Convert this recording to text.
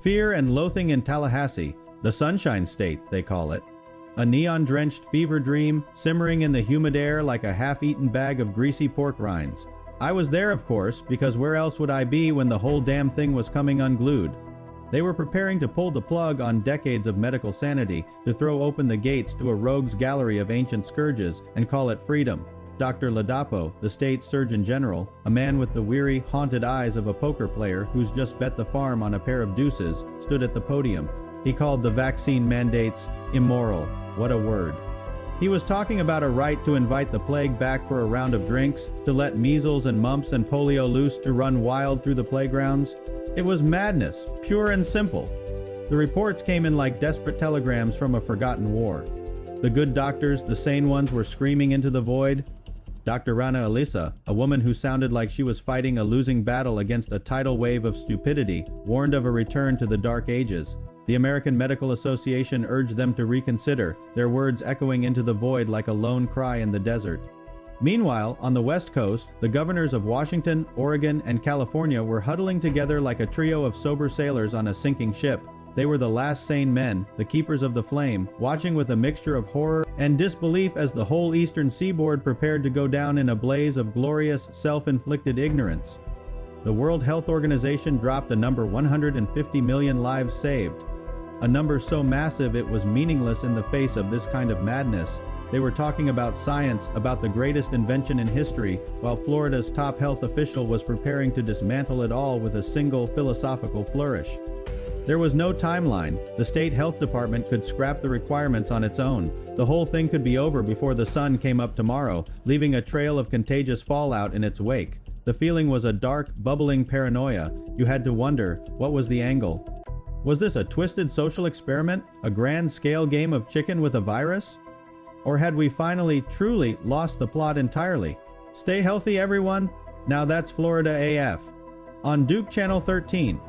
Fear and Loathing in Tallahassee, the Sunshine State, they call it. A neon-drenched fever dream, simmering in the humid air like a half-eaten bag of greasy pork rinds. I was there, of course, because where else would I be when the whole damn thing was coming unglued? They were preparing to pull the plug on decades of medical sanity, to throw open the gates to a rogues gallery of ancient scourges and call it freedom. Dr. Ladapo, the state surgeon general, a man with the weary, haunted eyes of a poker player who's just bet the farm on a pair of deuces, stood at the podium. He called the vaccine mandates immoral. What a word. He was talking about a right to invite the plague back for a round of drinks, to let measles and mumps and polio loose to run wild through the playgrounds. It was madness, pure and simple. The reports came in like desperate telegrams from a forgotten war. The good doctors, the sane ones, were screaming into the void. Dr. Rana Elisa, a woman who sounded like she was fighting a losing battle against a tidal wave of stupidity, warned of a return to the Dark Ages. The American Medical Association urged them to reconsider, their words echoing into the void like a lone cry in the desert. Meanwhile, on the West Coast, the governors of Washington, Oregon, and California were huddling together like a trio of sober sailors on a sinking ship. They were the last sane men, the keepers of the flame, watching with a mixture of horror and disbelief as the whole eastern seaboard prepared to go down in a blaze of glorious, self-inflicted ignorance. The World Health Organization dropped a number: 150 million lives saved. A number so massive it was meaningless in the face of this kind of madness. They were talking about science, about the greatest invention in history, while Florida's top health official was preparing to dismantle it all with a single philosophical flourish. There was no timeline. The state health department could scrap the requirements on its own. The whole thing could be over before the sun came up tomorrow, leaving a trail of contagious fallout in its wake. The feeling was a dark, bubbling paranoia. You had to wonder, what was the angle? Was this a twisted social experiment? A grand-scale game of chicken with a virus? Or had we finally, truly lost the plot entirely? Stay healthy, everyone. Now that's Florida AF. On Duke Channel 13.